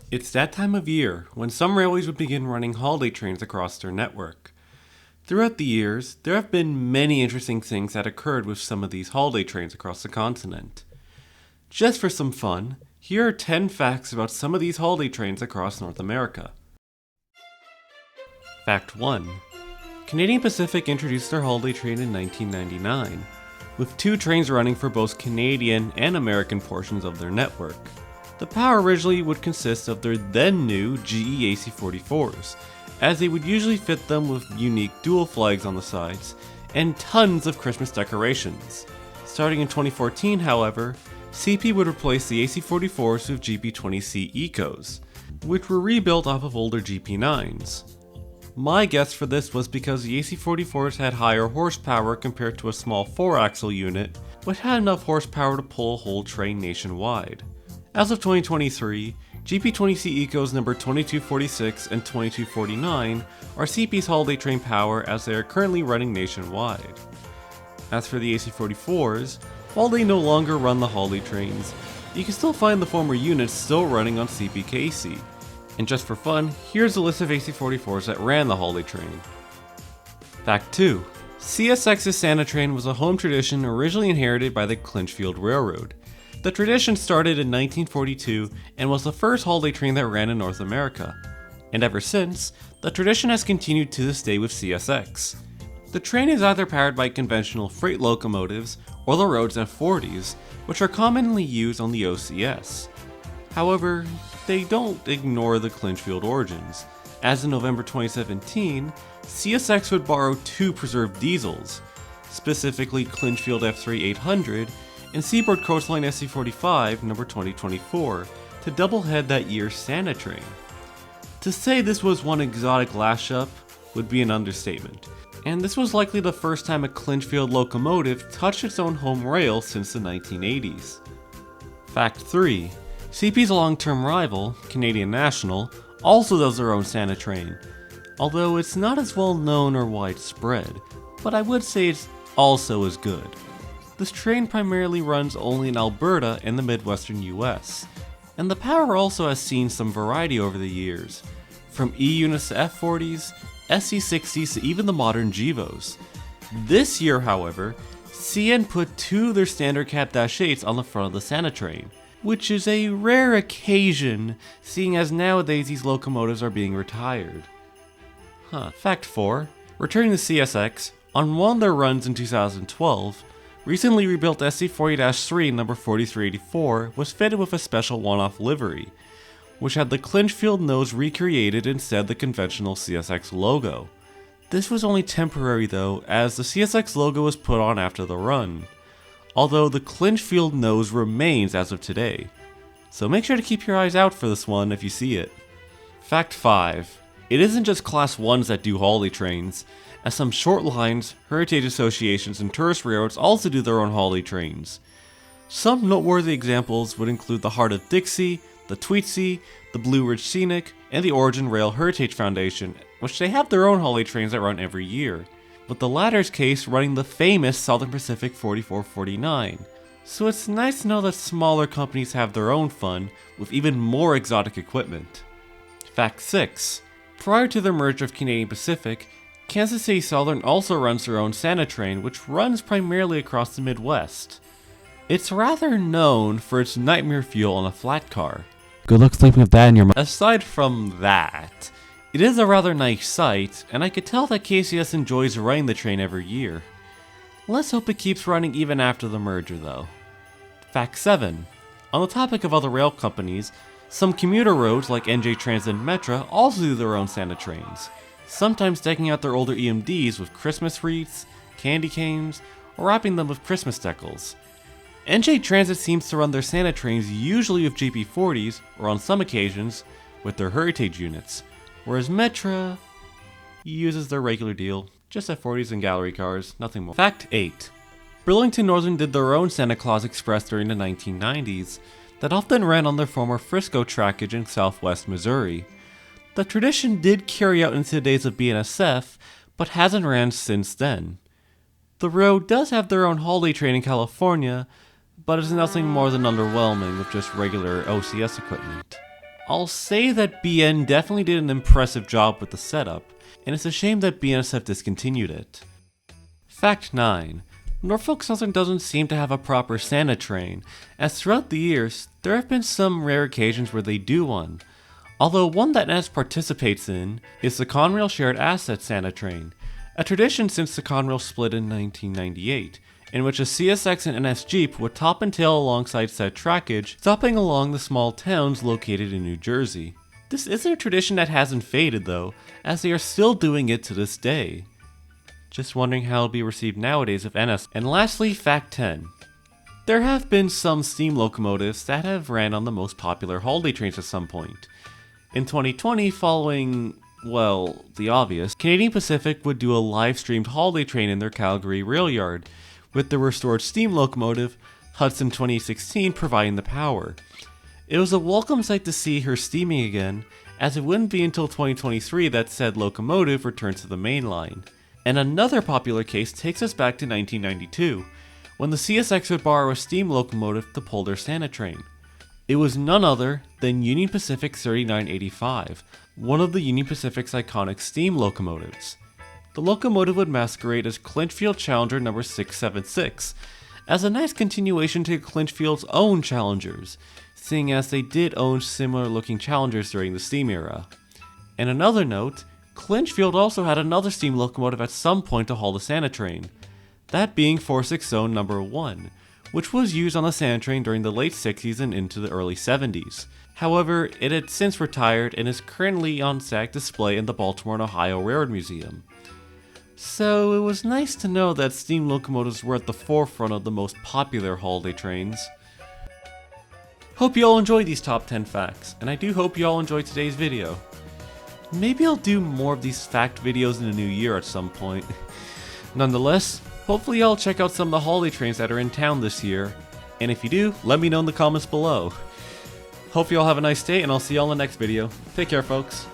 It's that time of year when some railways would begin running holiday trains across their network. Throughout the years, there have been many interesting things that occurred with some of these holiday trains across the continent. Just for some fun, here are 10 facts about some of these holiday trains across North America. Fact 1. Canadian Pacific introduced their holiday train in 1999, with 2 trains running for both Canadian and American portions of their network. The power originally would consist of their then new GE AC-44s, as they would usually fit them with unique dual flags on the sides and tons of Christmas decorations. Starting in 2014, however, CP would replace the AC-44s with GP20C Ecos, which were rebuilt off of older GP9s. My guess for this was because the AC-44s had higher horsepower compared to a small 4-axle unit, which had enough horsepower to pull a whole train nationwide. As of 2023, GP20C Ecos number 2246 and 2249 are CP's holiday train power as they are currently running nationwide. As for the AC-44s, while they no longer run the holiday trains, you can still find the former units still running on CPKC. And just for fun, here's a list of AC-44s that ran the holiday train. Fact 2. CSX's Santa Train was a home tradition originally inherited by the Clinchfield Railroad. The tradition started in 1942 and was the first holiday train that ran in North America. And ever since, the tradition has continued to this day with CSX. The train is either powered by conventional freight locomotives or the Rhodes F40s, which are commonly used on the OCS. However, they don't ignore the Clinchfield origins, as in November 2017, CSX would borrow 2 preserved diesels, specifically Clinchfield F3-800 and Seaboard Coastline SC45 number 2024, to doublehead that year's Santa Train. To say this was one exotic lash-up would be an understatement, and this was likely the first time a Clinchfield locomotive touched its own home rail since the 1980s. Fact 3. CP's long-term rival, Canadian National, also does their own Santa Train, although it's not as well known or widespread, but I would say it's also as good. This train primarily runs only in Alberta and the Midwestern US, and the power also has seen some variety over the years, from E-units to F40s, SC60s to even the modern GEVOs. This year, however, CN put 2 of their standard cab -8s on the front of the Santa Train, which is a rare occasion, seeing as nowadays these locomotives are being retired. Fact 4. Returning to CSX, on one of their runs in 2012, recently rebuilt SC40-3 number 4384 was fitted with a special one-off livery, which had the Clinchfield nose recreated instead of the conventional CSX logo. This was only temporary though, as the CSX logo was put on after the run, although the Clinchfield nose remains as of today. So make sure to keep your eyes out for this one if you see it. Fact 5. It isn't just Class 1s that do holiday trains, as some short lines, heritage associations, and tourist railroads also do their own holiday trains. Some noteworthy examples would include the Heart of Dixie, the Tweetsy, the Blue Ridge Scenic, and the Origin Rail Heritage Foundation, which they have their own holiday trains that run every year, with the latter's case running the famous Southern Pacific 4449. So it's nice to know that smaller companies have their own fun with even more exotic equipment. Fact 6. Prior to the merger of Canadian Pacific, Kansas City Southern also runs their own Santa Train, which runs primarily across the Midwest. It's rather known for its nightmare fuel on a flat car. Good luck sleeping with that in your mouth. Aside from that, it is a rather nice sight, and I could tell that KCS enjoys running the train every year. Let's hope it keeps running even after the merger though. Fact 7. On the topic of other rail companies, some commuter roads like NJ Transit and Metra also do their own Santa trains, sometimes decking out their older EMDs with Christmas wreaths, candy canes, or wrapping them with Christmas decals. NJ Transit seems to run their Santa trains usually with GP40s, or on some occasions, with their heritage units, whereas Metra uses their regular deal, just F40s and gallery cars, nothing more. Fact 8. Burlington Northern did their own Santa Claus Express during the 1990s that often ran on their former Frisco trackage in southwest Missouri. The tradition did carry out into the days of BNSF, but hasn't ran since then. The road does have their own holiday train in California, but it's nothing more than underwhelming with just regular OCS equipment. I'll say that BN definitely did an impressive job with the setup, and it's a shame that BNSF discontinued it. Fact 9. Norfolk Southern doesn't seem to have a proper Santa Train, as throughout the years, there have been some rare occasions where they do one. Although one that NS participates in is the Conrail Shared Asset Santa Train, a tradition since the Conrail split in 1998, in which a CSX and NS Jeep would top and tail alongside said trackage, stopping along the small towns located in New Jersey. This isn't a tradition that hasn't faded though, as they are still doing it to this day. Just wondering how it'll be received nowadays if NS. And lastly, fact 10. There have been some steam locomotives that have ran on the most popular holiday trains at some point. In 2020, following, well, the obvious, Canadian Pacific would do a live-streamed holiday train in their Calgary rail yard, with the restored steam locomotive, Hudson 2016, providing the power. It was a welcome sight to see her steaming again, as it wouldn't be until 2023 that said locomotive returns to the main line. And another popular case takes us back to 1992, when the CSX would borrow a steam locomotive to pull their Santa Train. It was none other than Union Pacific 3985, one of the Union Pacific's iconic steam locomotives. The locomotive would masquerade as Clinchfield Challenger number 676, as a nice continuation to Clinchfield's own Challengers, seeing as they did own similar looking Challengers during the steam era. And another note, Clinchfield also had another steam locomotive at some point to haul the Santa Train, that being 460 number 1, which was used on the Santa Train during the late 60s and into the early 70s. However, it had since retired and is currently on static display in the Baltimore and Ohio Railroad Museum. So it was nice to know that steam locomotives were at the forefront of the most popular holiday trains. Hope you all enjoyed these top 10 facts, and I do hope you all enjoyed today's video. Maybe I'll do more of these fact videos in the new year at some point. Nonetheless, hopefully y'all check out some of the holiday trains that are in town this year, and if you do, let me know in the comments below. Hope you all have a nice day, and I'll see y'all in the next video. Take care, folks.